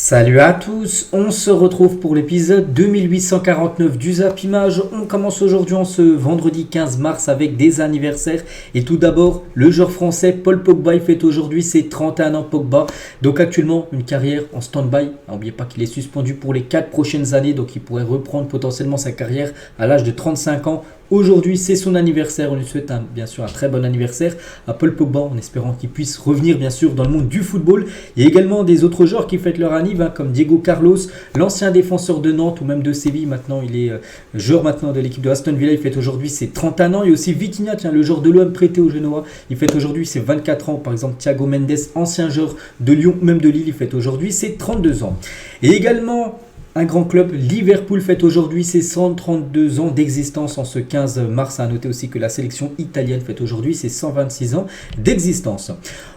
Salut à tous, on se retrouve pour l'épisode 2849 du Zap Image. On commence aujourd'hui en ce vendredi 15 mars avec des anniversaires. Et tout d'abord, le joueur français Paul Pogba, il fête aujourd'hui ses 31 ans Pogba. Donc actuellement, une carrière en stand-by. N'oubliez pas qu'il est suspendu pour les 4 prochaines années. Donc il pourrait reprendre potentiellement sa carrière à l'âge de 35 ans. Aujourd'hui, c'est son anniversaire. On lui souhaite bien sûr un très bon anniversaire à Paul Pogba en espérant qu'il puisse revenir bien sûr dans le monde du football. Il y a également des autres joueurs qui fêtent leur anniv, comme Diego Carlos, l'ancien défenseur de Nantes ou même de Séville. Maintenant, il est joueur maintenant de l'équipe de Aston Villa. Il fête aujourd'hui ses 31 ans. Il y a aussi Vitinha, le joueur de l'OM prêté au Genoa. Il fête aujourd'hui ses 24 ans. Par exemple, Thiago Mendes, ancien joueur de Lyon, même de Lille, il fête aujourd'hui ses 32 ans. Et également, un grand club, Liverpool, fête aujourd'hui ses 132 ans d'existence en ce 15 mars. À noter aussi que la sélection italienne fête aujourd'hui ses 126 ans d'existence.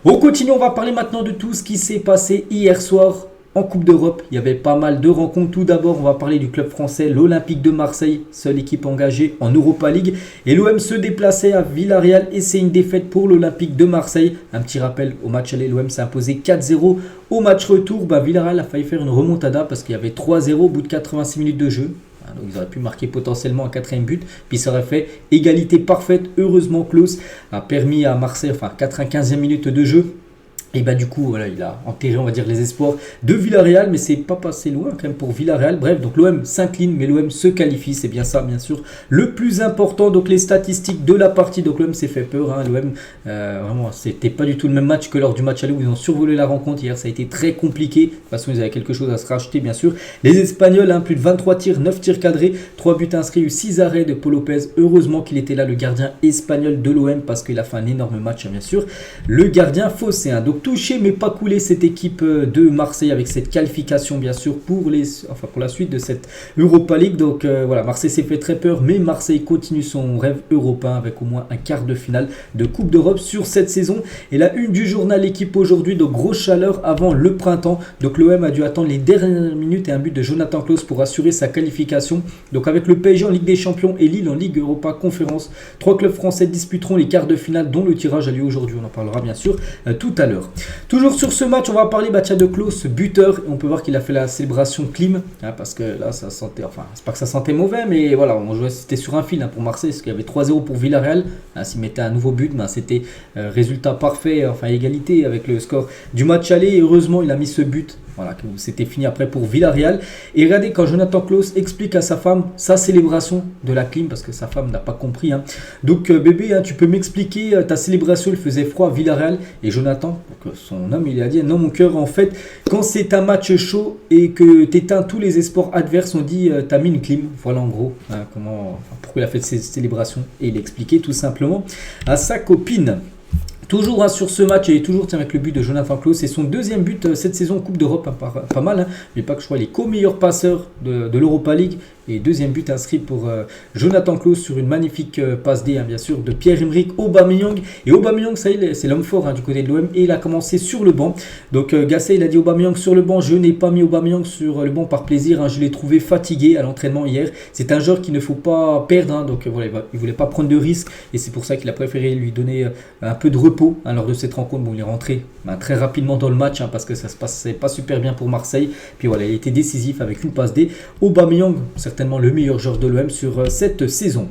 On continue, on va parler maintenant de tout ce qui s'est passé hier soir en Coupe d'Europe. Il y avait pas mal de rencontres. Tout d'abord, on va parler du club français, l'Olympique de Marseille, seule équipe engagée en Europa League. Et l'OM se déplaçait à Villarreal et c'est une défaite pour l'Olympique de Marseille. Un petit rappel, au match aller, l'OM s'est imposé 4-0. Au match retour, Villarreal a failli faire une remontada parce qu'il y avait 3-0 au bout de 86 minutes de jeu. Donc ils auraient pu marquer potentiellement un quatrième but, puis ça aurait fait égalité parfaite. Heureusement, Klose a permis à Marseille, 95e minute de jeu. Et du coup, voilà, il a enterré, on va dire, les espoirs de Villarreal, mais c'est pas passé loin quand même pour Villarreal. Bref, donc l'OM s'incline, mais l'OM se qualifie, c'est bien ça, bien sûr. Le plus important, donc les statistiques de la partie. Donc l'OM s'est fait peur, l'OM, vraiment, c'était pas du tout le même match que lors du match aller où ils ont survolé la rencontre. Hier, ça a été très compliqué. De toute façon, ils avaient quelque chose à se racheter, bien sûr. Les Espagnols, plus de 23 tirs, 9 tirs cadrés, 3 buts inscrits, 6 arrêts de Paul Lopez. Heureusement qu'il était là, le gardien espagnol de l'OM, parce qu'il a fait un énorme match, bien sûr. Le gardien phocéen. Donc touché mais pas coulé cette équipe de Marseille avec cette qualification bien sûr pour la suite de cette Europa League. Donc voilà, Marseille s'est fait très peur, mais Marseille continue son rêve européen avec au moins un quart de finale de Coupe d'Europe sur cette saison. Et la une du journal L'équipe aujourd'hui, de grosse chaleur avant le printemps. Donc l'OM a dû attendre les dernières minutes et un but de Jonathan Klose pour assurer sa qualification. Donc avec le PSG en Ligue des Champions et Lille en Ligue Europa Conférence, 3 clubs français disputeront les quarts de finale dont le tirage a lieu aujourd'hui. On en parlera bien sûr tout à l'heure. Toujours sur ce match, on va parler de Klose, buteur. Et on peut voir qu'il a fait la célébration clim, parce que là, ça sentait, c'est pas que ça sentait mauvais, mais voilà, on jouait, c'était sur un fil pour Marseille, parce qu'il y avait 3-0 pour Villarreal. S'il mettait un nouveau but, c'était résultat parfait, égalité avec le score du match aller. Et heureusement, il a mis ce but. Voilà, c'était fini après pour Villarreal. Et regardez quand Jonathan Klose explique à sa femme sa célébration de la clim, parce que sa femme n'a pas compris. Donc bébé, tu peux m'expliquer ta célébration, il faisait froid à Villarreal. Et Jonathan, donc, son homme, il a dit non mon cœur, en fait, quand c'est un match chaud et que tu éteins tous les espoirs adverses, on dit t'as mis une clim. Voilà en gros pourquoi il a fait cette célébration. Et il expliquait tout simplement à sa copine. Toujours sur ce match et toujours avec le but de Jonathan Klose, c'est son deuxième but cette saison en Coupe d'Europe, pas mal, mais pas que je crois les co-meilleurs passeurs de l'Europa League. Et deuxième but inscrit pour Jonathan Klose sur une magnifique passe D, bien sûr, de Pierre-Emerick Aubameyang. Et Aubameyang, ça y est, c'est l'homme fort du côté de l'OM. Et il a commencé sur le banc. Donc Gasset, il a dit Aubameyang sur le banc. Je n'ai pas mis Aubameyang sur le banc par plaisir. Je l'ai trouvé fatigué à l'entraînement hier. C'est un joueur qu'il ne faut pas perdre. Donc voilà, il ne voulait pas prendre de risques. Et c'est pour ça qu'il a préféré lui donner un peu de repos lors de cette rencontre. Bon, il est rentré très rapidement dans le match parce que ça se passait pas super bien pour Marseille. Puis voilà, il a été décisif avec une passe D. Aubameyang, certainement le meilleur joueur de l'OM sur cette saison.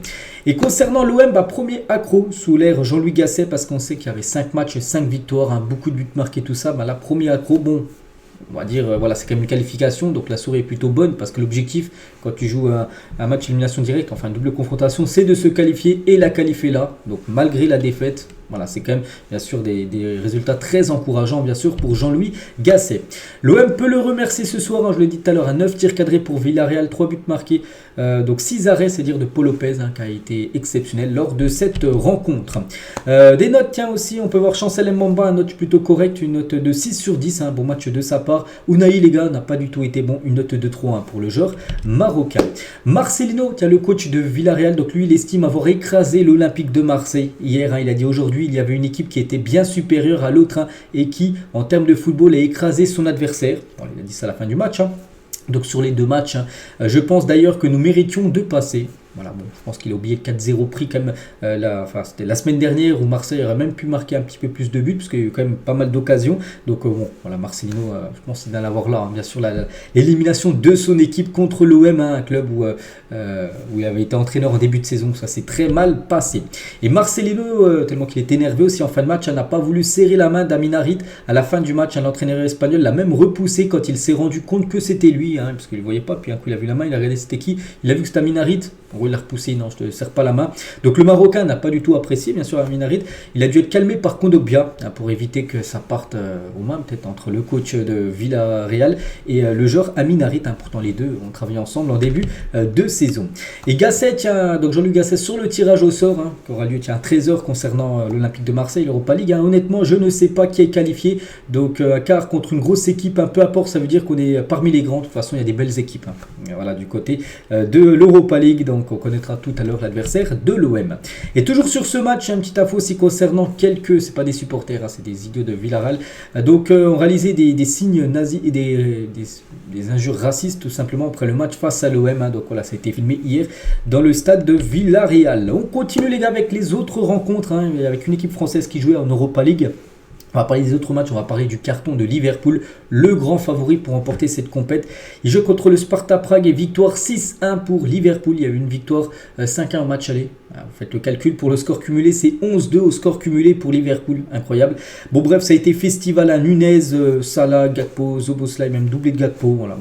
Et concernant l'OM, premier accro sous l'ère Jean-Louis Gasset, parce qu'on sait qu'il y avait 5 matchs, 5 victoires, beaucoup de buts marqués, tout ça. Là, premier accro, on va dire, c'est quand même une qualification, donc la souris est plutôt bonne, parce que l'objectif, quand tu joues un match élimination directe, une double confrontation, c'est de se qualifier, et la qualifier là. Donc malgré la défaite, c'est quand même bien sûr des résultats très encourageants bien sûr pour Jean-Louis Gasset. L'OM peut le remercier ce soir, je l'ai dit tout à l'heure, 9 tirs cadrés pour Villarreal, 3 buts marqués, donc 6 arrêts, c'est-à-dire de Paul Lopez qui a été exceptionnel lors de cette rencontre. Des notes, aussi, on peut voir Chancel Mbamba, une note plutôt correcte, une note de 6 sur 10, bon match de sa part. Unai, les gars, n'a pas du tout été bon, une note de 3 pour le joueur marocain. Marcelino, le coach de Villarreal, donc lui, il estime avoir écrasé l'Olympique de Marseille hier, il a dit aujourd'hui, il y avait une équipe qui était bien supérieure à l'autre et qui, en termes de football, a écrasé son adversaire. Il a dit ça à la fin du match. Donc sur les 2 matchs, je pense d'ailleurs que nous méritions de passer. Voilà, bon, je pense qu'il a oublié le 4-0 pris quand même c'était la semaine dernière où Marseille aurait même pu marquer un petit peu plus de buts parce qu'il y a eu quand même pas mal d'occasions. Donc bon, voilà, Marcelino, je pense qu'il va l'avoir là. Hein. Bien sûr, l'élimination de son équipe contre l'OM, hein, un club où il avait été entraîneur en début de saison. Ça s'est très mal passé. Et Marcelino, tellement qu'il est énervé aussi en fin de match, n'a pas voulu serrer la main d'Amin Harit à la fin du match. L'entraîneur espagnol l'a même repoussé quand il s'est rendu compte que c'était lui, hein, parce qu'il ne voyait pas. Puis un coup, il a vu la main, il a regardé c'était qui. Il a vu que c'était Amin Harit. En gros, il l'a repoussé, non, je te serre pas la main. Donc le Marocain n'a pas du tout apprécié, bien sûr, Amin Harit. Il a dû être calmé par Kondogbia hein, pour éviter que ça parte au moins peut-être entre le coach de Villarreal et le joueur Amin Harit. Hein, pourtant, les deux ont travaillé ensemble en début de saison. Et Gasset, donc Jean-Luc Gasset sur le tirage au sort hein, qui aura lieu à 13h concernant l'Olympique de Marseille, l'Europa League. Hein. Honnêtement, je ne sais pas qui est qualifié. Donc, car contre une grosse équipe, peu importe, ça veut dire qu'on est parmi les grands. De toute façon, il y a des belles équipes. Hein. Voilà, du côté de l'Europa League. Donc, on connaîtra tout à l'heure l'adversaire de l'OM. Et toujours sur ce match, un petit info aussi concernant c'est pas des supporters, hein, c'est des idiots de Villarreal. Donc, on réalisait des signes nazis et des injures racistes tout simplement après le match face à l'OM. Hein. Donc, voilà, ça a été filmé hier dans le stade de Villarreal. On continue les gars avec les autres rencontres, hein, avec une équipe française qui jouait en Europa League. On va parler des autres matchs, on va parler du carton de Liverpool, le grand favori pour remporter cette compète. Il joue contre le Sparta Prague et victoire 6-1 pour Liverpool. Il y a eu une victoire 5-1 au match aller. Vous faites le calcul pour le score cumulé, c'est 11-2 au score cumulé pour Liverpool, incroyable. Bon bref, ça a été festival à Nunez, Salah, Gakpo, Szoboszlai, même doublé de Gakpo. Voilà.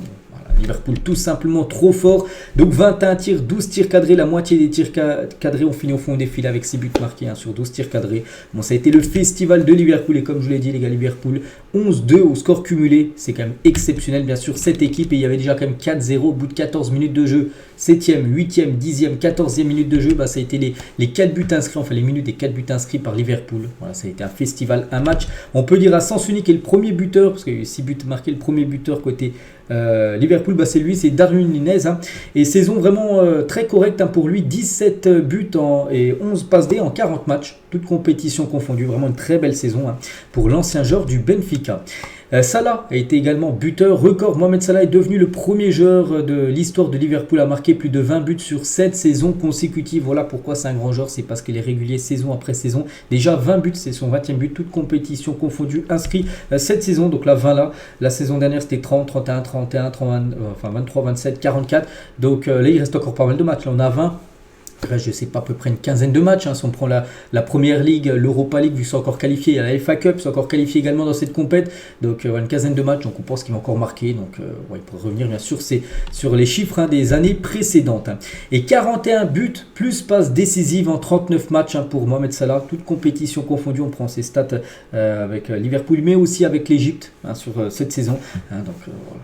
Liverpool tout simplement trop fort. Donc 21 tirs, 12 tirs cadrés. La moitié des tirs cadrés ont fini au fond des filets avec 6 buts marqués hein, sur 12 tirs cadrés. Bon, ça a été le festival de Liverpool. Et comme je vous l'ai dit les gars, Liverpool 11-2 au score cumulé. C'est quand même exceptionnel bien sûr cette équipe. Et il y avait déjà quand même 4-0 au bout de 14 minutes de jeu. 7e, 8e, 10e, 14e minute de jeu. Bah, ça a été les 4 buts inscrits. Enfin les minutes des 4 buts inscrits par Liverpool. Voilà, ça a été un festival, un match. On peut dire à sens unique et le premier buteur. Parce qu'il y a eu 6 buts marqués. Le premier buteur côté Liverpool, bah c'est lui, c'est Darwin Nunez hein. Et saison vraiment très correcte hein, pour lui, 17 buts et 11 passes D en 40 matchs, toutes compétitions confondues, vraiment une très belle saison hein, pour l'ancien joueur du Benfica. Salah a été également buteur record. Mohamed Salah est devenu le premier joueur de l'histoire de Liverpool à marquer plus de 20 buts sur 7 saisons consécutives. Voilà pourquoi c'est un grand joueur, c'est parce qu'il est régulier saison après saison. Déjà 20 buts, c'est son 20e but, toute compétition confondue, inscrit cette saison. Donc là 20 là, la saison dernière c'était 30, 31, 31, 30, enfin 23, 27, 44. Donc là il reste encore pas mal de matchs, là on a 20. Après, je ne sais pas, à peu près une quinzaine de matchs. Hein. Si on prend la Première Ligue, l'Europa League, vu qu'ils sont encore qualifiés, il y a la FA Cup, ils sont encore qualifiés également dans cette compète. Donc, une quinzaine de matchs. Donc, on pense qu'il va encore marquer. Donc, il pourrait revenir bien sûr sur les chiffres hein, des années précédentes. Hein. Et 41 buts plus passes décisives en 39 matchs hein, pour Mohamed Salah. Toute compétition confondue. On prend ses stats avec Liverpool, mais aussi avec l'Égypte hein, sur cette saison. Hein. Donc, voilà.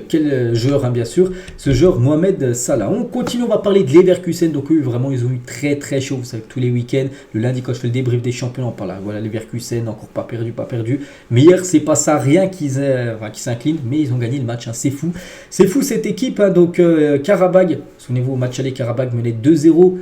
Quel joueur, hein, bien sûr. Ce joueur, Mohamed Salah. On continue, on va parler de Leverkusen. Donc, eux, vraiment, ils ont eu très très chaud. Vous savez, tous les week-ends, le lundi, quand je fais le débrief des champions, on parle là. Voilà, Leverkusen, encore pas perdu, pas perdu. Mais hier, c'est pas ça, rien qu'ils s'inclinent, mais ils ont gagné le match. Hein. C'est fou. C'est fou cette équipe. Hein. Donc, Karabag, souvenez-vous, au match aller, Karabag menait 2-0.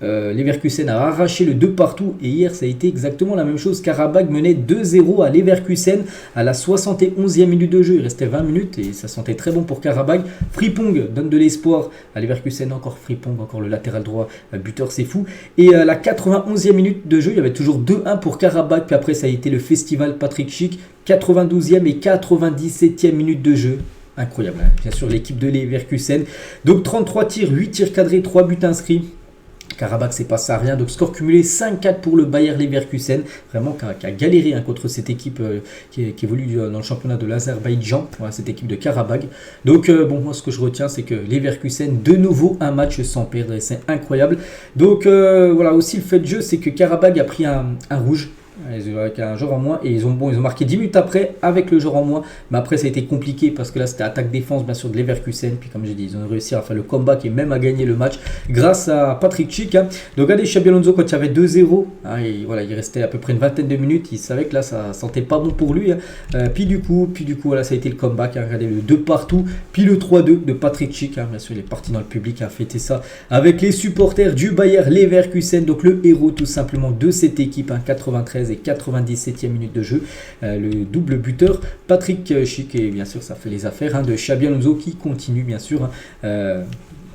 Leverkusen a arraché le 2 partout et hier ça a été exactement la même chose. Karabag menait 2-0 à Leverkusen à la 71e minute de jeu. Il restait 20 minutes et ça sentait très bon pour Karabag. Frimpong donne de l'espoir à Leverkusen, encore Frimpong, encore le latéral droit, buteur, c'est fou. Et à la 91e minute de jeu, il y avait toujours 2-1 pour Karabag. Puis après ça a été le festival Patrick Schick, 92e et 97e minute de jeu. Incroyable, hein. Bien sûr l'équipe de Leverkusen. Donc 33 tirs, 8 tirs cadrés, 3 buts inscrits. Karabag, c'est pas ça, rien. Donc score cumulé 5-4 pour le Bayer Leverkusen. Vraiment qui a galéré hein, contre cette équipe qui évolue dans le championnat de l'Azerbaïdjan. Voilà, cette équipe de Karabag. Donc bon, moi ce que je retiens, c'est que Leverkusen, de nouveau un match sans perdre. Et c'est incroyable. Donc voilà, aussi le fait de jeu, c'est que Karabag a pris un rouge. Avec un joueur en moins et ils ont marqué 10 minutes après avec le joueur en moins, mais après ça a été compliqué parce que là c'était attaque-défense bien sûr de Leverkusen, puis comme j'ai dit ils ont réussi à faire le comeback et même à gagner le match grâce à Patrick Schick hein. Donc regardez Xabi Alonso quand il y avait 2-0 hein, et voilà, il restait à peu près une vingtaine de minutes, il savait que là ça sentait pas bon pour lui hein. Puis du coup voilà, ça a été le comeback hein. Regardez le 2 partout, puis le 3-2 de Patrick Schick hein. Bien sûr il est parti dans le public à fêter ça avec les supporters du Bayer Leverkusen, donc le héros tout simplement de cette équipe hein, 93 et 97e minute de jeu, le double buteur Patrick Schick, et bien sûr ça fait les affaires hein, de Xabi Alonso qui continue bien sûr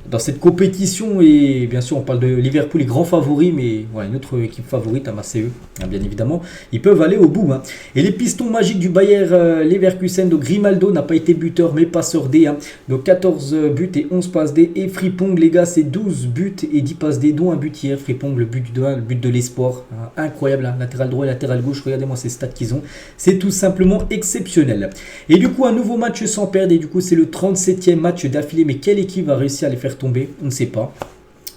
dans cette compétition. Et bien sûr, on parle de Liverpool, les grands favoris, mais ouais, une autre équipe favorite, c'est eux, hein, bien évidemment. Ils peuvent aller au bout. Hein. Et les pistons magiques du Bayer Leverkusen, donc Grimaldo n'a pas été buteur, mais passeur D. Hein. Donc 14 buts et 11 passes D. Et Frimpong, les gars, c'est 12 buts et 10 passes D, dont un but hier. Frimpong, le but de l'espoir. Hein. Incroyable, hein. Latéral droit et latéral gauche. Regardez-moi ces stats qu'ils ont. C'est tout simplement exceptionnel. Et du coup, un nouveau match sans perdre. Et du coup, c'est le 37e match d'affilée. Mais quelle équipe va réussir à les faire tomber? On ne sait pas.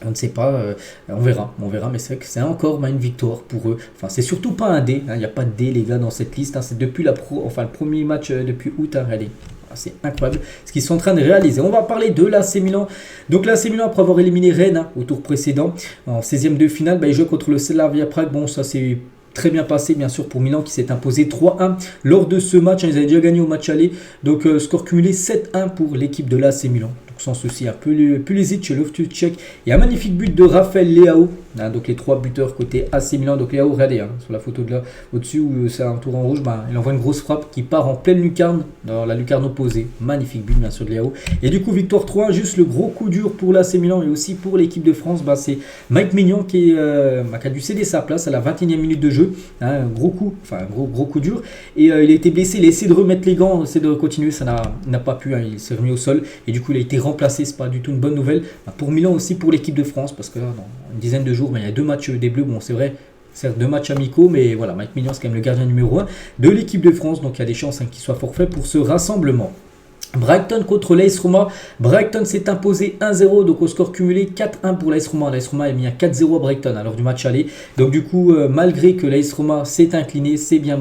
On ne sait pas, on verra, mais c'est vrai que c'est encore une victoire pour eux. Enfin, c'est surtout pas un D, il n'y a pas de D les gars dans cette liste. Hein. C'est depuis le premier match depuis août, hein, regardez. C'est incroyable ce qu'ils sont en train de réaliser. On va parler de l'AC Milan. Donc l'AC Milan, après avoir éliminé Rennes hein, au tour précédent, en 16e de finale, il joue contre le Slavia Prague. Bon, ça c'est très bien passé bien sûr pour Milan qui s'est imposé 3-1 lors de ce match. Hein, ils avaient déjà gagné au match aller. Donc score cumulé 7-1 pour l'équipe de l'AC Milan. Sans souci, un peu Pulisic, Loftus-Cheek et un magnifique but de Raphaël Leao. Hein, donc les trois buteurs côté AC Milan. Donc Leao, regardez hein, sur la photo de là au-dessus où c'est un tour en rouge, il envoie une grosse frappe qui part en pleine lucarne, dans la lucarne opposée. Magnifique but bien sûr de Leao. Et du coup victoire 3-1, juste le gros coup dur pour l'AC Milan et aussi pour l'équipe de France. C'est Mike Maignan qui a dû céder sa place à la 21e minute de jeu. Hein, un gros coup dur. Et il a été blessé, il a essayé de remettre les gants, essayé de continuer, ça n'a pas pu. Hein, il s'est remis au sol et du coup il a été remplacé, c'est pas du tout une bonne nouvelle pour Milan aussi pour l'équipe de France parce que là dans une dizaine de jours il y a 2 matchs des Bleus, bon c'est vrai certes 2 matchs amicaux mais voilà Mike Maignan c'est quand même le gardien numéro 1 de l'équipe de France donc il y a des chances hein, qu'il soit forfait pour ce rassemblement. Brighton contre l'AS Roma. Brighton s'est imposé 1-0, donc au score cumulé 4-1 pour l'AS Roma. L'AS Roma a mis un 4-0 à Brighton lors du match aller. Donc du coup, malgré que l'AS Roma s'est incliné, c'est bien...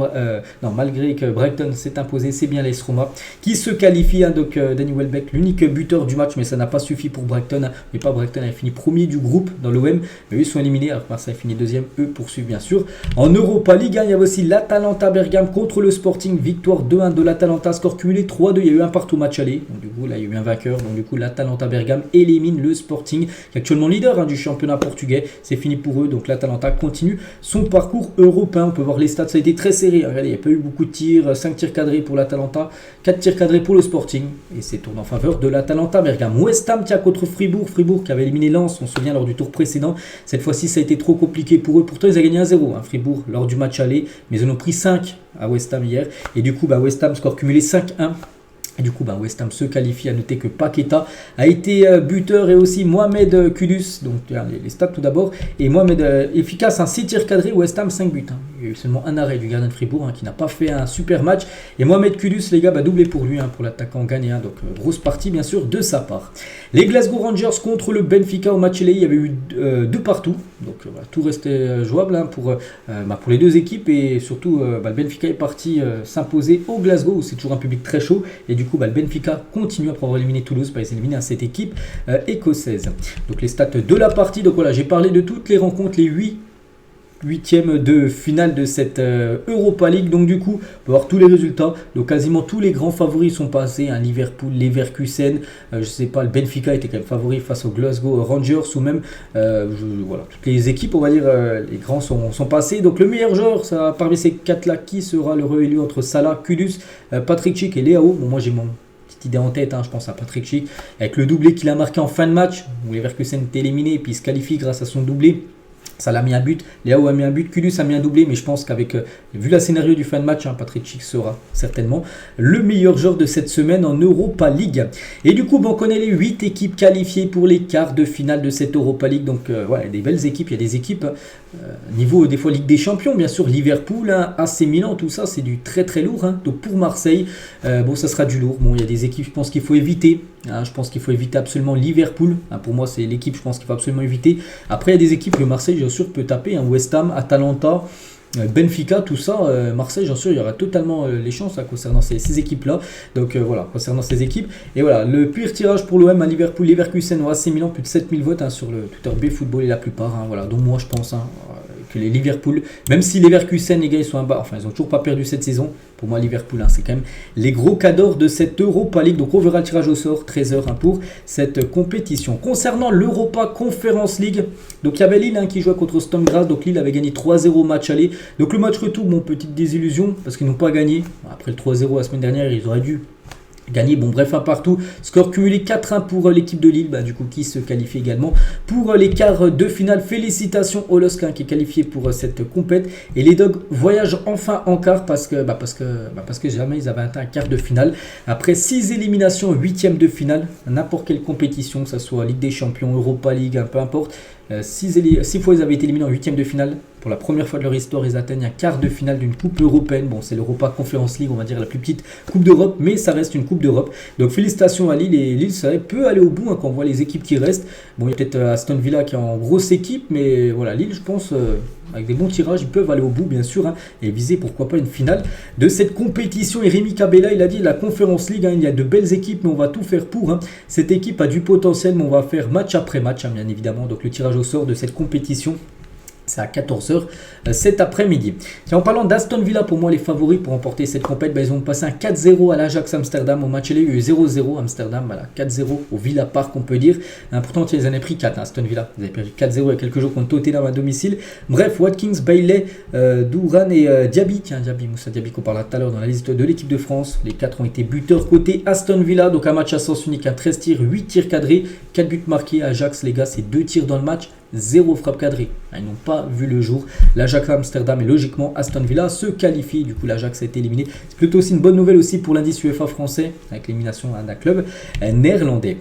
malgré que Brighton s'est imposé, c'est bien l'AS Roma qui se qualifie. Hein, donc Danny Welbeck, l'unique buteur du match, mais ça n'a pas suffi pour Brighton. Hein, mais pas Brighton a fini premier du groupe dans l'OM. Mais eux sont éliminés, alors que Marseille a fini deuxième. Eux poursuivent bien sûr. En Europa League, hein, il y a aussi l'Atalanta Bergame contre le Sporting. Victoire 2-1 de l'Atalanta, score cumulé 3-2. Il y a eu un partout match aller. Donc du coup là il y a eu un vainqueur. Donc du coup l'Atalanta Bergame élimine le Sporting qui est actuellement leader hein, du championnat portugais. C'est fini pour eux. Donc l'Atalanta continue son parcours européen. On peut voir les stats, ça a été très serré. Regardez, il n'y a pas eu beaucoup de tirs. 5 tirs cadrés pour l'Atalanta, 4 tirs cadrés pour le Sporting. Et c'est tourné en faveur de l'Atalanta Bergame. West Ham contre Fribourg. Fribourg qui avait éliminé Lens, on se souvient lors du tour précédent. Cette fois-ci ça a été trop compliqué pour eux. Pourtant ils ont gagné 1-0 hein, Fribourg lors du match aller. Mais ils en ont pris 5 à West Ham hier. Et du coup West Ham score cumulé 5-1. Et du coup, West Ham se qualifie. À noter que Paqueta a été buteur et aussi Mohamed Kudus. Donc, les stats tout d'abord. Et Mohamed efficace, un 6 tirs cadrés. West Ham 5 buts. Hein. Il y a eu seulement un arrêt du gardien de Fribourg hein, qui n'a pas fait un super match. Et Mohamed Kudus, les gars, doublé pour lui, hein, pour l'attaquant ghanéen. Donc, grosse partie, bien sûr, de sa part. Les Glasgow Rangers contre le Benfica au match aller. Il y avait eu 2 partout. Donc, tout restait jouable hein, pour les deux équipes. Et surtout, le Benfica est parti s'imposer au Glasgow où c'est toujours un public très chaud. Et du coup, le Benfica continue après avoir éliminé Toulouse, pas éliminé à cette équipe écossaise. Donc les stats de la partie, donc voilà, j'ai parlé de toutes les rencontres, les 8e de finale de cette Europa League. Donc du coup, on peut voir tous les résultats. Donc quasiment tous les grands favoris sont passés. Hein, Liverpool, Leverkusen, je sais pas, le Benfica était quand même favori face aux Glasgow Rangers ou même, voilà, toutes les équipes, on va dire, les grands sont passés. Donc le meilleur joueur, ça, parmi ces 4-là, qui sera le réélu entre Salah, Kudus, Patrick Schick et Leao. Bon, moi j'ai mon idée en tête, hein, je pense à Patrick Schick, avec le doublé qu'il a marqué en fin de match, où Leverkusen était éliminé et puis il se qualifie grâce à son doublé. Ça l'a mis un but, Leao a mis un but, Kudus a mis un doublé, mais je pense qu'avec, vu la scénario du fin de match, hein, Patrick Schick sera certainement le meilleur joueur de cette semaine en Europa League. Et du coup, on connaît les 8 équipes qualifiées pour les quarts de finale de cette Europa League. Donc, il y a des belles équipes, il y a des équipes niveau des fois Ligue des Champions, bien sûr, Liverpool, hein, AC Milan, tout ça, c'est du très très lourd. Hein. Donc pour Marseille, ça sera du lourd. Bon, il y a des équipes, je pense qu'il faut éviter. Hein, je pense qu'il faut éviter absolument Liverpool. Hein, pour moi, c'est l'équipe, je pense qu'il faut absolument éviter. Après, il y a des équipes que Marseille, bien sûr, peut taper. Hein, West Ham, Atalanta, Benfica, tout ça, Marseille, j'en sûr, il y aura totalement les chances hein, concernant ces équipes-là. Donc voilà, concernant ces équipes. Et voilà, le pire tirage pour l'OM à Liverpool, Leverkusen ou AC Milan, plus de 7000 votes hein, sur le Twitter BFootball et la plupart. Hein, voilà, donc moi je pense que les Liverpool, même si Leverkusen, les gars, ils sont enfin ils ont toujours pas perdu cette saison. Pour moi, Liverpool, hein, c'est quand même les gros cadors de cette Europa League. Donc on verra le tirage au sort, 13h hein, pour cette compétition. Concernant l'Europa Conference League, donc il y avait Lille hein, qui jouait contre Sturm Graz. Donc Lille avait gagné 3-0 au match aller. Donc le match retour, petite désillusion parce qu'ils n'ont pas gagné. Après le 3-0 la semaine dernière, ils auraient dû gagné. Bon bref, un partout, score cumulé 4-1 pour l'équipe de Lille, du coup qui se qualifie également pour les quarts de finale. Félicitations au LOSC qui est qualifié pour cette compète, et les Dogs voyagent enfin en quart parce que jamais ils avaient atteint un quart de finale après 6 éliminations, 8e de finale, n'importe quelle compétition, que ce soit Ligue des Champions, Europa League, peu importe. 6 fois ils avaient été éliminés en 8e de finale. Pour la première fois de leur histoire, ils atteignent un quart de finale d'une coupe européenne. Bon, c'est l'Europa Conference League, on va dire la plus petite coupe d'Europe, mais ça reste une coupe d'Europe. Donc félicitations à Lille, et Lille, ça peut aller au bout quand on voit les équipes qui restent. Bon, il y a peut-être Aston Villa qui est en grosse équipe, mais voilà, Lille, je pense, avec des bons tirages, ils peuvent aller au bout, bien sûr, et viser pourquoi pas une finale de cette compétition. Et Rémi Cabella, il a dit la Conference League, il y a de belles équipes, mais on va tout faire pour. Cette équipe a du potentiel, mais on va faire match après match, bien évidemment. Donc le tirage au sort de cette compétition, c'est à 14h cet après-midi. Tiens, en parlant d'Aston Villa, pour moi les favoris pour remporter cette compète, ils ont passé un 4-0 à l'Ajax Amsterdam. Au match aller, il y a eu 0-0 Amsterdam, voilà, 4-0 au Villa Park, on peut dire. Pourtant, ils en ont pris 4, Aston Villa. Ils avaient perdu 4-0 il y a quelques jours contre Tottenham à domicile. Bref, Watkins, Bailey, Douran et Diaby. Tiens, Moussa Diaby qu'on parlera tout à l'heure dans la liste de l'équipe de France. Les 4 ont été buteurs côté Aston Villa. Donc un match à sens unique, 13 tirs, 8 tirs cadrés, 4 buts marqués. Ajax, les gars, c'est 2 tirs dans le match, 0 frappe cadrée. Ils n'ont pas vu le jour. L'Ajax Amsterdam et logiquement Aston Villa se qualifie. Du coup, l'Ajax a été éliminé. C'est plutôt aussi une bonne nouvelle aussi pour l'indice UEFA français avec l'élimination d'un club néerlandais.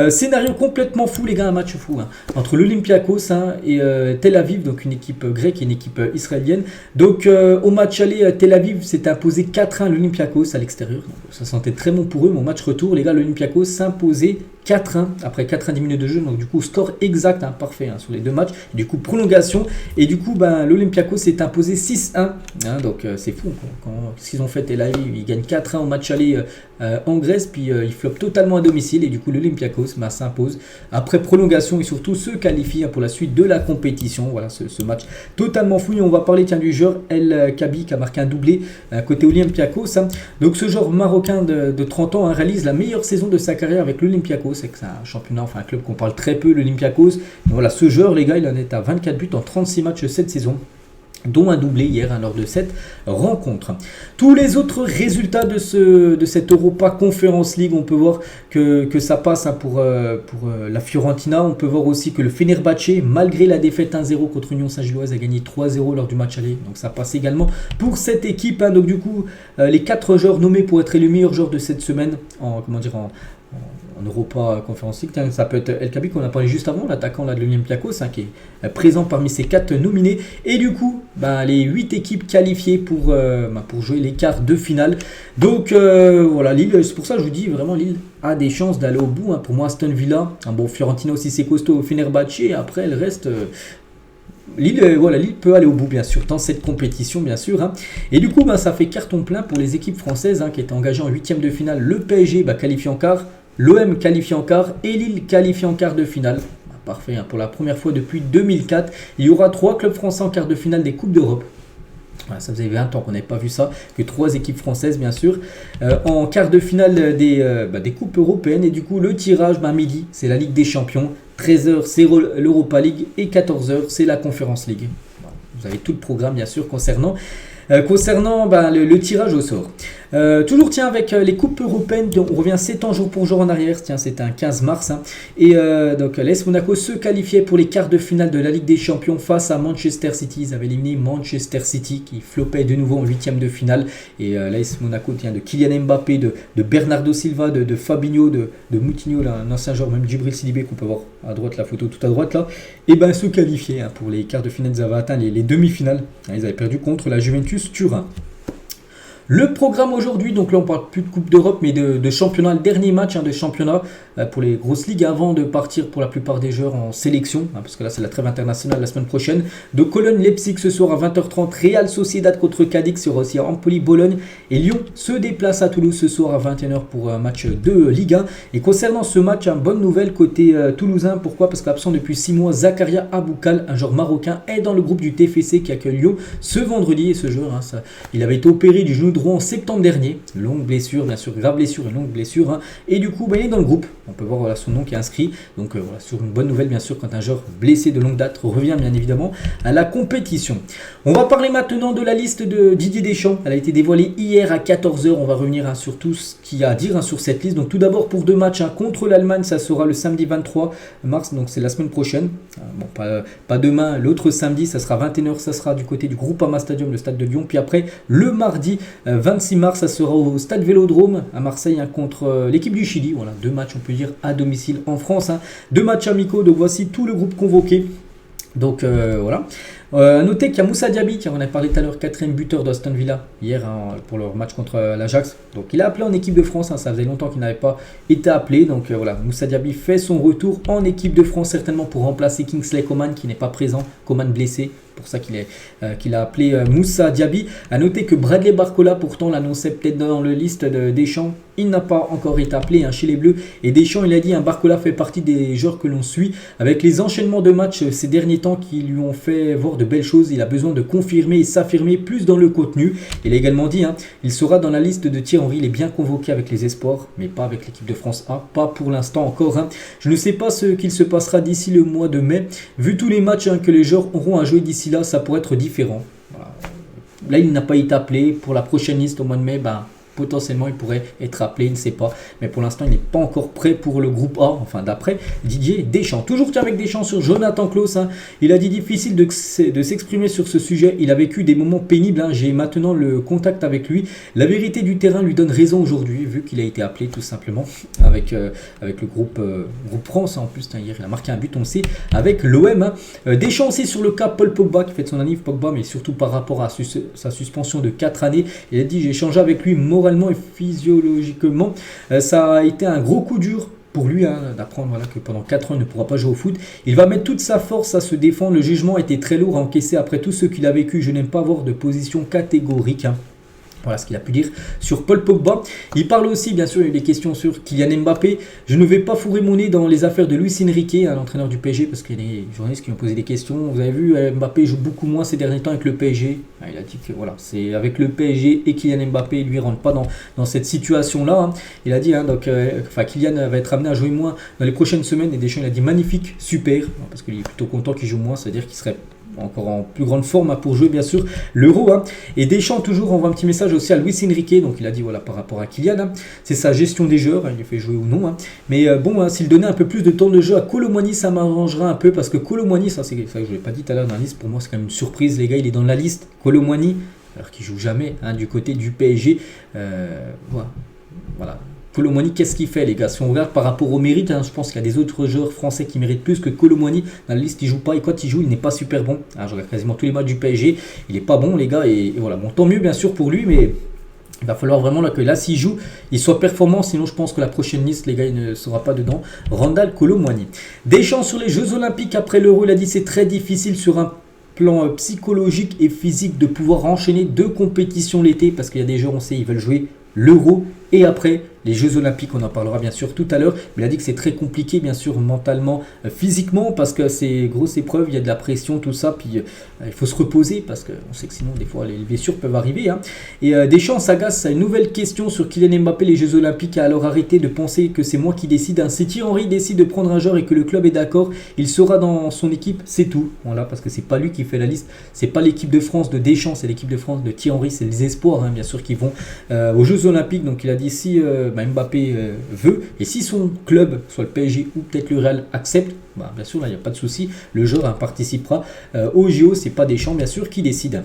Scénario complètement fou, les gars, un match fou entre l'Olympiakos et Tel Aviv, donc une équipe grecque et une équipe israélienne. Donc au match aller, Tel Aviv s'est imposé 4-1 l'Olympiakos à l'extérieur. Donc, ça sentait très bon pour eux, mais au match retour, les gars, l'Olympiakos s'imposait 4-1 après 90 minutes de jeu. Donc du coup, score exact, parfait sur les deux matchs. Et du coup, prolongation. Et du coup, l'Olympiakos s'est imposé 6-1. Donc c'est fou. Ce qu'ils ont fait, Tel Aviv, ils gagnent 4-1 au match aller en Grèce, puis ils floppent totalement à domicile. Et du coup, l'Olympiakos s'impose après prolongation et surtout se qualifie pour la suite de la compétition. Voilà ce match totalement fou. Et on va parler du joueur El Kabi qui a marqué un doublé côté Olympiakos. Donc ce joueur marocain de 30 ans réalise la meilleure saison de sa carrière avec l'Olympiakos. C'est un championnat, un club qu'on parle très peu, l'Olympiakos. Voilà, ce joueur, les gars, il en est à 24 buts en 36 matchs cette saison, dont un doublé hier lors de cette rencontre. Tous les autres résultats de cette Europa Conference League, on peut voir que ça passe pour la Fiorentina. On peut voir aussi que le Fenerbahçe, malgré la défaite 1-0 contre Union Saint-Gilloise, a gagné 3-0 lors du match aller. Donc ça passe également pour cette équipe. Donc du coup, les 4 joueurs nommés pour être les meilleurs joueurs de cette semaine en Europa Conference League, ça peut être El Kabi qu'on a parlé juste avant, l'attaquant de l'Olympiakos, qui est présent parmi ces 4 nominés. Et du coup, les 8 équipes qualifiées pour jouer les quarts de finale. Donc voilà, Lille, c'est pour ça que je vous dis vraiment, Lille a des chances d'aller au bout. Pour moi, Aston Villa, Fiorentina aussi c'est costaud, Fenerbahçe, et après le reste... Lille peut aller au bout, bien sûr, dans cette compétition, bien sûr. Et du coup, ça fait carton plein pour les équipes françaises qui étaient engagées en 8e de finale. Le PSG qualifié en quart, l'OM qualifié en quart et Lille qualifié en quart de finale. Parfait, pour la première fois depuis 2004. Il y aura 3 clubs français en quart de finale des Coupes d'Europe. Voilà, ça faisait 20 ans qu'on n'avait pas vu ça, que 3 équipes françaises, bien sûr, en quart de finale des Coupes européennes. Et du coup, le tirage, midi, c'est la Ligue des Champions. 13h, c'est l'Europa League. Et 14h, c'est la Conference League. Voilà, vous avez tout le programme, bien sûr, concernant le tirage au sort. Toujours avec les coupes européennes, on revient 7 ans jour pour jour en arrière. C'était un 15 mars. Et donc l'AS Monaco se qualifiait pour les quarts de finale de la Ligue des Champions face à Manchester City. Ils avaient éliminé Manchester City qui floppait de nouveau en 8e de finale. Et l'AS Monaco de Kylian Mbappé, de Bernardo Silva, de Fabinho, de Moutinho, un ancien joueur, même Djibril Sidibé qu'on peut voir à droite, la photo tout à droite là. Et se qualifier pour les quarts de finale. Ils avaient atteint les demi-finales. Ils avaient perdu contre la Juventus Turin. Le programme aujourd'hui, donc là on parle plus de Coupe d'Europe mais de championnat, le dernier match de championnat pour les grosses ligues avant de partir pour la plupart des joueurs en sélection, parce que là c'est la trêve internationale la semaine prochaine. De Cologne-Leipzig ce soir à 20h30, Real Sociedad contre Cadix, il y aura aussi Empoli-Bologne et Lyon se déplace à Toulouse ce soir à 21h pour un match de Ligue 1. Et concernant ce match, bonne nouvelle côté toulousain, pourquoi? Parce qu'absent depuis 6 mois, Zakaria Aboukal, un joueur marocain, est dans le groupe du TFC qui accueille Lyon ce vendredi. Et ce joueur, il avait été opéré du genou droit droit en septembre dernier. Longue blessure, bien sûr, grave blessure et longue blessure. Et du coup, il est dans le groupe. On peut voir voilà, son nom qui est inscrit. Donc voilà, sur une bonne nouvelle, bien sûr, quand un joueur blessé de longue date revient bien évidemment à la compétition. On va parler maintenant de la liste de Didier Deschamps. Elle a été dévoilée hier à 14 h. On va revenir sur tout ce qu'il y a à dire sur cette liste. Donc tout d'abord pour 2 matchs contre l'Allemagne, ça sera le samedi 23 mars, donc c'est la semaine prochaine. Bon, pas demain, l'autre samedi, ça sera 21 h, ça sera du côté du Groupama Stadium, le stade de Lyon. Puis après, le mardi 26 mars, ça sera au stade Vélodrome à Marseille contre l'équipe du Chili. Voilà, 2 matchs, on peut dire, à domicile en France. 2 matchs amicaux, donc voici tout le groupe convoqué. Donc voilà. À noter qu'il y a Moussa Diaby, qui on a parlé tout à l'heure, 4e buteur d'Aston Villa hier pour leur match contre l'Ajax. Donc il a appelé en équipe de France, ça faisait longtemps qu'il n'avait pas été appelé. Donc voilà, Moussa Diaby fait son retour en équipe de France, certainement pour remplacer Kingsley Coman qui n'est pas présent, Coman blessé. Pour ça qu'il a appelé Moussa Diaby. A noter que Bradley Barcola, pourtant l'annonçait peut-être dans le liste de Deschamps, il n'a pas encore été appelé chez les Bleus. Et Deschamps, il a dit, Barcola fait partie des joueurs que l'on suit. Avec les enchaînements de matchs ces derniers temps qui lui ont fait voir de belles choses, il a besoin de confirmer et s'affirmer plus dans le contenu. Il a également dit, il sera dans la liste de Thierry Henry. Il est bien convoqué avec les espoirs, mais pas avec l'équipe de France A, pas pour l'instant encore. Je ne sais pas ce qu'il se passera d'ici le mois de mai. Vu tous les matchs que les joueurs auront à jouer d'ici là, ça pourrait être différent. Voilà. Là, il n'a pas été appelé. Pour la prochaine liste au mois de mai, potentiellement il pourrait être appelé, il ne sait pas. Mais pour l'instant, il n'est pas encore prêt pour le groupe A, enfin d'après Didier Deschamps. Toujours avec Deschamps sur Jonathan Klaus. Il a dit difficile de s'exprimer sur ce sujet. Il a vécu des moments pénibles. J'ai maintenant le contact avec lui. La vérité du terrain lui donne raison aujourd'hui, vu qu'il a été appelé tout simplement avec le groupe France. En plus, hier, il a marqué un but, on le sait, avec l'OM. Deschamps aussi sur le cas Paul Pogba, qui fait de son anniv Pogba, mais surtout par rapport à sa suspension de 4 années. Il a dit, j'ai échangé avec lui moralement et physiologiquement. Ça a été un gros coup dur pour lui d'apprendre que pendant 4 ans il ne pourra pas jouer au foot. Il va mettre toute sa force à se défendre. Le jugement était très lourd à encaisser après tout ce qu'il a vécu. Je n'aime pas avoir de position catégorique. Voilà ce qu'il a pu dire sur Paul Pogba. Il parle aussi, bien sûr, il y a eu des questions sur Kylian Mbappé. Je ne vais pas fourrer mon nez dans les affaires de Luis Enrique, l'entraîneur du PSG, parce qu'il y a des journalistes qui ont posé des questions. Vous avez vu, Mbappé joue beaucoup moins ces derniers temps avec le PSG. Il a dit que voilà, c'est avec le PSG et Kylian Mbappé, lui, ne rentre pas dans cette situation-là. Il a dit, Kylian va être amené à jouer moins dans les prochaines semaines. Et Deschamps, il a dit magnifique, super, parce qu'il est plutôt content qu'il joue moins, c'est-à-dire qu'il serait encore en plus grande forme pour jouer bien sûr l'Euro. Et Deschamps toujours envoie un petit message aussi à Luis Enrique, donc il a dit voilà par rapport à Kylian, c'est sa gestion des joueurs, il le fait jouer ou non, mais s'il donnait un peu plus de temps de jeu à Kolo Muani, ça m'arrangerait un peu, parce que Kolo Muani, ça c'est ça que je ne l'ai pas dit tout à l'heure dans la liste, pour moi c'est quand même une surprise les gars, il est dans la liste, Kolo Muani, alors qu'il joue jamais du côté du PSG. Voilà. Kolo Muani, qu'est-ce qu'il fait les gars? Si on regarde par rapport au mérite, je pense qu'il y a des autres joueurs français qui méritent plus que Kolo Muani. Dans la liste, il joue pas, et quand il joue, il n'est pas super bon. Je regarde quasiment tous les matchs du PSG, il n'est pas bon les gars, et voilà. Bon, tant mieux bien sûr pour lui, mais il va falloir vraiment que là, s'il joue, il soit performant, sinon je pense que la prochaine liste, les gars, il ne sera pas dedans. Randal Kolo Muani. Deschamps sur les Jeux Olympiques après l'Euro, il a dit c'est très difficile sur un plan psychologique et physique de pouvoir enchaîner 2 compétitions l'été, parce qu'il y a des joueurs, on sait, ils veulent jouer l'Euro et après les Jeux Olympiques, on en parlera bien sûr tout à l'heure. Mais il a dit que c'est très compliqué, bien sûr, mentalement, physiquement, parce que c'est grosse épreuve, il y a de la pression, tout ça. Puis il faut se reposer, parce qu'on sait que sinon, des fois, les blessures peuvent arriver. Et Deschamps s'agace à une nouvelle question sur Kylian Mbappé, les Jeux Olympiques. A alors arrêté de penser que c'est moi qui décide. Si Thierry Henry décide de prendre un joueur et que le club est d'accord, il sera dans son équipe, c'est tout. Voilà, parce que c'est pas lui qui fait la liste. C'est pas l'équipe de France de Deschamps, c'est l'équipe de France de Thierry Henry. C'est les espoirs, bien sûr, qui vont aux Jeux Olympiques. Donc il a dit si Mbappé veut, et si son club, soit le PSG ou peut-être le Real, accepte, bien sûr là il n'y a pas de souci, le joueur participera au JO. C'est pas Deschamps bien sûr qui décide.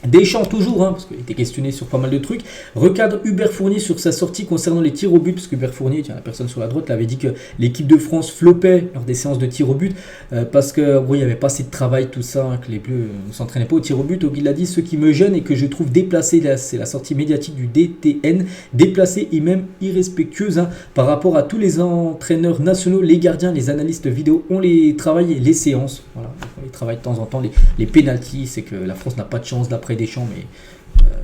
Deschamps toujours, parce qu'il était questionné sur pas mal de trucs, recadre Hubert Fournier sur sa sortie concernant les tirs au but, parce que Hubert Fournier, la personne sur la droite, l'avait dit que l'équipe de France flopait lors des séances de tirs au but, parce que il n'y avait pas assez de travail, tout ça, que les Bleus ne s'entraînaient pas au tir au but. Donc il a dit ce qui me gêne et que je trouve déplacé, c'est la sortie médiatique du DTN, déplacée et même irrespectueuse par rapport à tous les entraîneurs nationaux, les gardiens, les analystes vidéo, on les travaille les séances, voilà, on les travaille de temps en temps, les pénaltys, c'est que la France n'a pas de chance d'après Deschamps, mais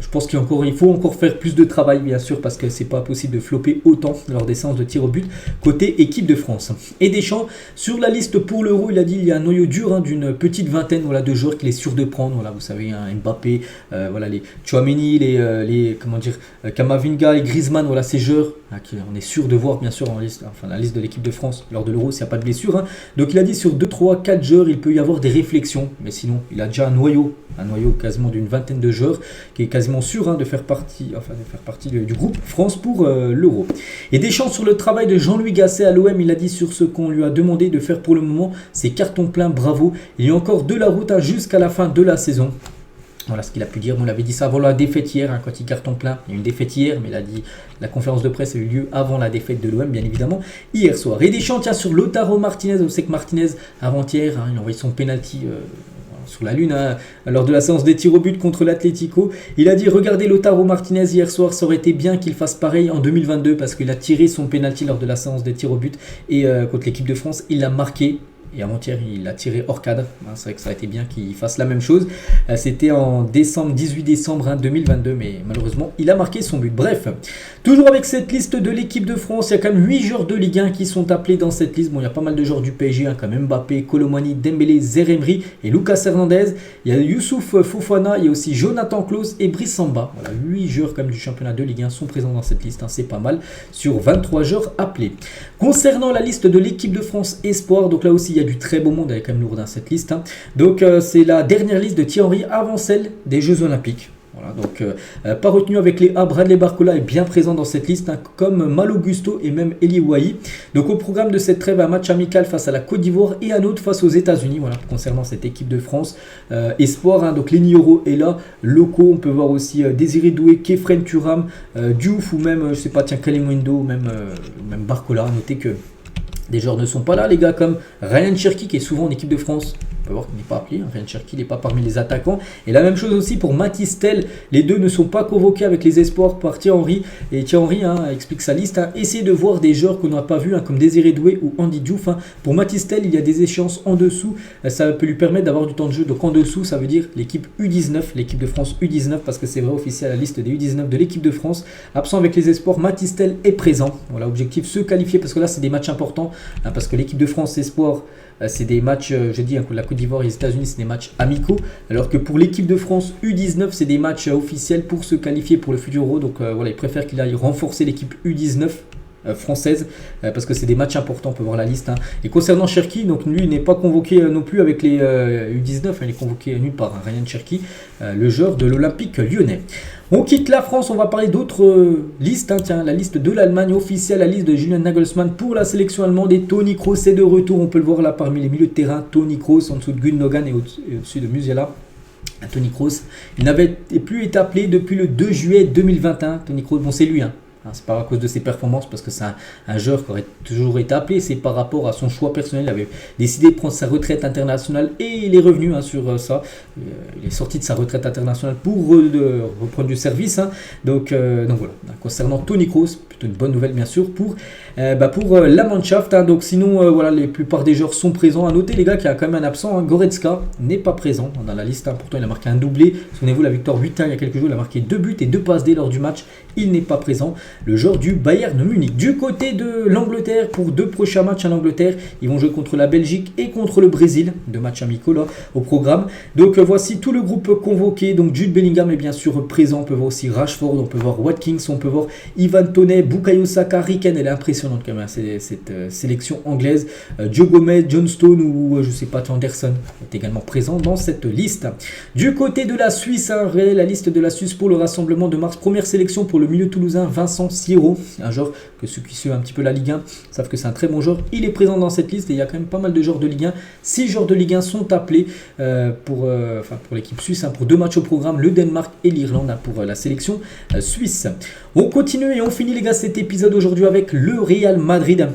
Je pense il faut encore faire plus de travail, bien sûr, parce que c'est pas possible de flopper autant lors des séances de tir au but côté équipe de France. Et Deschamps, sur la liste pour l'Euro, il a dit il y a un noyau dur d'une petite vingtaine de joueurs qu'il est sûr de prendre. Voilà, vous savez, Mbappé, les Tchouaméni, les Camavinga et Griezmann, voilà ces joueurs on est sûr de voir bien sûr la liste de l'équipe de France lors de l'Euro s'il n'y a pas de blessure. Donc il a dit sur 2, 3, 4 joueurs, il peut y avoir des réflexions, mais sinon il a déjà un noyau quasiment d'une vingtaine de joueurs qui est quasiment sûr de faire partie du groupe France pour l'Euro. Et Deschamps sur le travail de Jean-Louis Gasset à l'OM, il a dit sur ce qu'on lui a demandé de faire pour le moment, c'est carton plein, bravo. Il y a encore de la route jusqu'à la fin de la saison. Voilà ce qu'il a pu dire. On l'avait dit ça avant la défaite hier, quand il carton plein. Il y a eu une défaite hier, mais il a dit la conférence de presse a eu lieu avant la défaite de l'OM, bien évidemment, hier soir. Et Deschamps tient sur Lautaro Martinez. On sait que Martinez, avant-hier, il a envoyé son penalty sur la lune lors de la séance des tirs au but contre l'Atlético. Il a dit regardez Lautaro Martinez hier soir, ça aurait été bien qu'il fasse pareil en 2022 parce qu'il a tiré son penalty lors de la séance des tirs au but et contre l'équipe de France, il l'a marqué. Et avant-hier, il a tiré hors cadre. C'est vrai que ça a été bien qu'il fasse la même chose. C'était en 18 décembre 2022, mais malheureusement, il a marqué son but. Bref, toujours avec cette liste de l'équipe de France, il y a quand même 8 joueurs de Ligue 1 qui sont appelés dans cette liste. Bon, il y a pas mal de joueurs du PSG, comme Mbappé, Colomani, Dembélé, Zeremri et Lucas Hernandez. Il y a Youssouf Fofana, il y a aussi Jonathan Klaus et Brice Samba. Voilà, 8 joueurs comme du championnat de Ligue 1 sont présents dans cette liste. C'est pas mal sur 23 joueurs appelés. Concernant la liste de l'équipe de France Espoir, donc là aussi, il y a du très beau monde, elle est quand même lourde dans cette liste. Donc c'est la dernière liste de Thierry Henry avant celle des Jeux Olympiques. Voilà, donc pas retenu avec les A. Bradley Barcola est bien présent dans cette liste, comme Malo Gusto et même Eli Wahi. Donc au programme de cette trêve, un match amical face à la Côte d'Ivoire et un autre face aux États-Unis. Voilà, concernant cette équipe de France Espoir. Donc Lenny Yoro est là, locaux. On peut voir aussi Désiré Doué, Kefren Turam, Diouf ou même, je sais pas, Kalimundo, même Barcola. Notez que des joueurs ne sont pas là, les gars, comme Ryan Cherki qui est souvent en équipe de France. On peut voir qu'il n'est pas appelé. Ryan Cherki n'est pas parmi les attaquants. Et la même chose aussi pour Mathys Tel. Les deux ne sont pas convoqués avec les espoirs par Thierry Henry. Et Thierry Henry explique sa liste. Essayez de voir des joueurs qu'on n'a pas vus, comme Désiré Doué ou Andy Diouf. Pour Mathys Tel, il y a des échéances en dessous. Ça peut lui permettre d'avoir du temps de jeu. Donc en dessous, ça veut dire l'équipe U19, l'équipe de France U19, parce que c'est vrai officiel la liste des U19 de l'équipe de France. Absent avec les espoirs, Mathys Tel est présent. Voilà, objectif se qualifier, parce que là, c'est des matchs importants. Parce que l'équipe de France Espoir, c'est des matchs, la Côte d'Ivoire et les États-Unis, c'est des matchs amicaux. Alors que pour l'équipe de France U19, c'est des matchs officiels pour se qualifier pour le futur Euro. Donc voilà, ils préfèrent qu'il aille renforcer l'équipe U19 française parce que c'est des matchs importants. On peut voir la liste. Et concernant Cherki, donc lui, il n'est pas convoqué non plus avec les U19. Il est convoqué nulle part. Ryan Cherki, le joueur de l'Olympique lyonnais. On quitte la France, on va parler d'autres listes. La liste de l'Allemagne officielle, la liste de Julian Nagelsmann pour la sélection allemande. Et Toni Kroos est de retour. On peut le voir là parmi les milieux de terrain. Toni Kroos en dessous de Gundogan et au-dessus de Musiala. Toni Kroos, il n'avait plus été appelé depuis le 2 juillet 2021. Toni Kroos, bon, c'est lui. C'est pas à cause de ses performances, parce que c'est un joueur qui aurait toujours été appelé. C'est par rapport à son choix personnel. Il avait décidé de prendre sa retraite internationale et il est revenu sur ça. Il est sorti de sa retraite internationale pour reprendre du service. Donc voilà. Concernant Toni Kroos, plutôt une bonne nouvelle bien sûr pour la Mannschaft. Donc sinon, voilà, les plupart des joueurs sont présents. À noter les gars qu'il y a quand même un absent. Goretzka n'est pas présent dans la liste. Pourtant il a marqué un doublé. Souvenez-vous la victoire 8-1 il y a quelques jours. Il a marqué 2 buts et 2 passes D lors du match. Il n'est pas présent. Le joueur du Bayern Munich. Du côté de l'Angleterre, pour 2 prochains matchs en Angleterre, ils vont jouer contre la Belgique et contre le Brésil. 2 matchs amicaux là, au programme. Donc voici tout le groupe convoqué. Donc Jude Bellingham est bien sûr présent. On peut voir aussi Rashford, on peut voir Watkins, on peut voir Ivan Toney, Bukayo Saka, Riken. Elle est impressionnante quand même, cette sélection anglaise. Joe Gomez, John Stone ou je sais pas, Anderson est également présent dans cette liste. Du côté de la Suisse, la liste de la Suisse pour le rassemblement de mars. Première sélection pour le milieu toulousain Vincent Siro, un joueur que ceux qui suivent un petit peu la Ligue 1 savent que c'est un très bon joueur. Il est présent dans cette liste et il y a quand même pas mal de joueurs de Ligue 1. 6 joueurs de Ligue 1 sont appelés pour l'équipe suisse, pour 2 matchs au programme, le Danemark et l'Irlande pour la sélection suisse. On continue et on finit les gars cet épisode aujourd'hui avec le Real Madrid.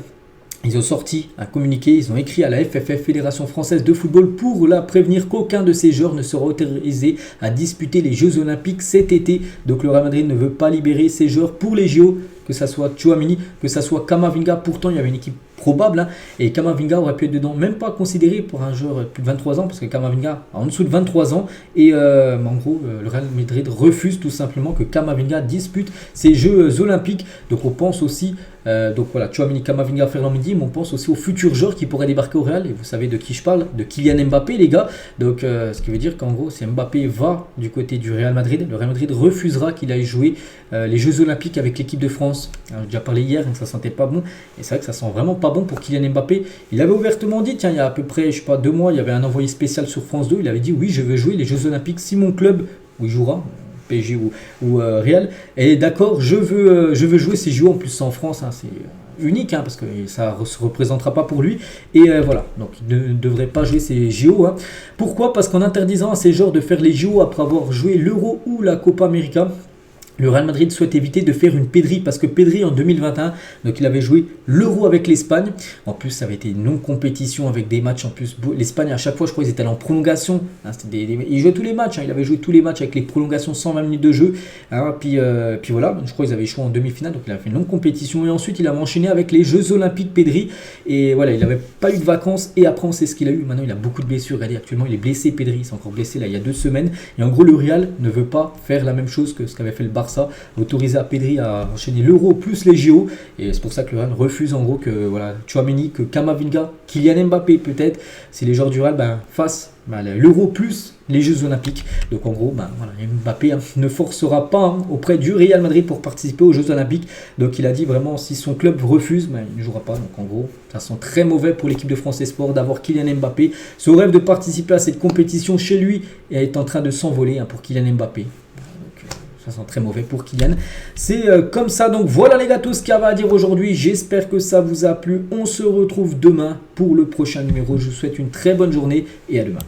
Ils ont sorti un communiqué, ils ont écrit à la FFF, Fédération Française de Football, pour la prévenir qu'aucun de ces joueurs ne sera autorisé à disputer les Jeux Olympiques cet été. Donc le Real Madrid ne veut pas libérer ces joueurs pour les JO, que ça soit Tchouaméni, que ça soit Camavinga. Pourtant, il y avait une équipe probable, hein. Et Camavinga aurait pu être dedans, même pas considéré pour un joueur de plus de 23 ans, parce que Camavinga a en dessous de 23 ans. Et en gros, le Real Madrid refuse tout simplement que Camavinga dispute ces Jeux Olympiques. Donc on pense aussi, donc voilà, Tchouaméni, Camavinga, Ferland Mendy, mais on pense aussi aux futurs joueurs qui pourraient débarquer au Real. Et vous savez de qui je parle, de Kylian Mbappé, les gars. Donc ce qui veut dire qu'en gros, si Mbappé va du côté du Real Madrid, le Real Madrid refusera qu'il aille jouer les Jeux Olympiques avec l'équipe de France. J'ai déjà parlé hier, donc ça sentait pas bon. Et c'est vrai que ça sent vraiment pas bon pour Kylian Mbappé. Il avait ouvertement dit, tiens, il y a à peu près, je sais pas, 2 mois, il y avait un envoyé spécial sur France 2. Il avait dit, oui, je veux jouer les Jeux Olympiques si mon club, où il jouera, PSG ou Real, est d'accord, je veux jouer ces JO. En plus, c'est en France, hein, c'est unique, hein, parce que ça ne se représentera pas pour lui. Et voilà, donc il ne devrait pas jouer ces JO. Hein. Pourquoi? Parce qu'en interdisant à ces joueurs de faire les JO après avoir joué l'Euro ou la Copa América, le Real Madrid souhaite éviter de faire une Pedri, parce que Pedri en 2021, donc il avait joué l'Euro avec l'Espagne. En plus, ça avait été une non-compétition avec des matchs en plus. L'Espagne, à chaque fois, je crois qu'ils étaient allés en prolongation. Hein, il jouait tous les matchs, hein, il avait joué tous les matchs avec les prolongations 120 minutes de jeu. Hein, puis voilà, je crois qu'ils avaient échoué en demi-finale, donc il a fait une longue compétition. Et ensuite, il a enchaîné avec les Jeux Olympiques Pedri. Et voilà, il n'avait pas eu de vacances. Et après, on sait ce qu'il a eu. Maintenant, il a beaucoup de blessures. Regardez, actuellement, il est blessé, Pedri. Il s'est encore blessé là il y a 2 semaines. Et en gros, le Real ne veut pas faire la même chose que ce qu'avait fait le Barça. Autoriser à Pedri à enchaîner l'Euro plus les JO, et c'est pour ça que le Real refuse en gros que voilà, Tchouaméni, que Camavinga, Kylian Mbappé peut-être, si les joueurs du Real fassent l'Euro plus les Jeux Olympiques. Donc en gros, voilà, Mbappé ne forcera pas auprès du Real Madrid pour participer aux Jeux Olympiques. Donc il a dit vraiment, si son club refuse, il ne jouera pas. Donc en gros, ça sent très mauvais pour l'équipe de France Esport d'avoir Kylian Mbappé. Ce rêve de participer à cette compétition chez lui est en train de s'envoler pour Kylian Mbappé. Ça sent très mauvais pour Kylian. C'est comme ça. Donc voilà les gars, tout ce qu'il y avait à dire aujourd'hui. J'espère que ça vous a plu. On se retrouve demain pour le prochain numéro. Je vous souhaite une très bonne journée et à demain.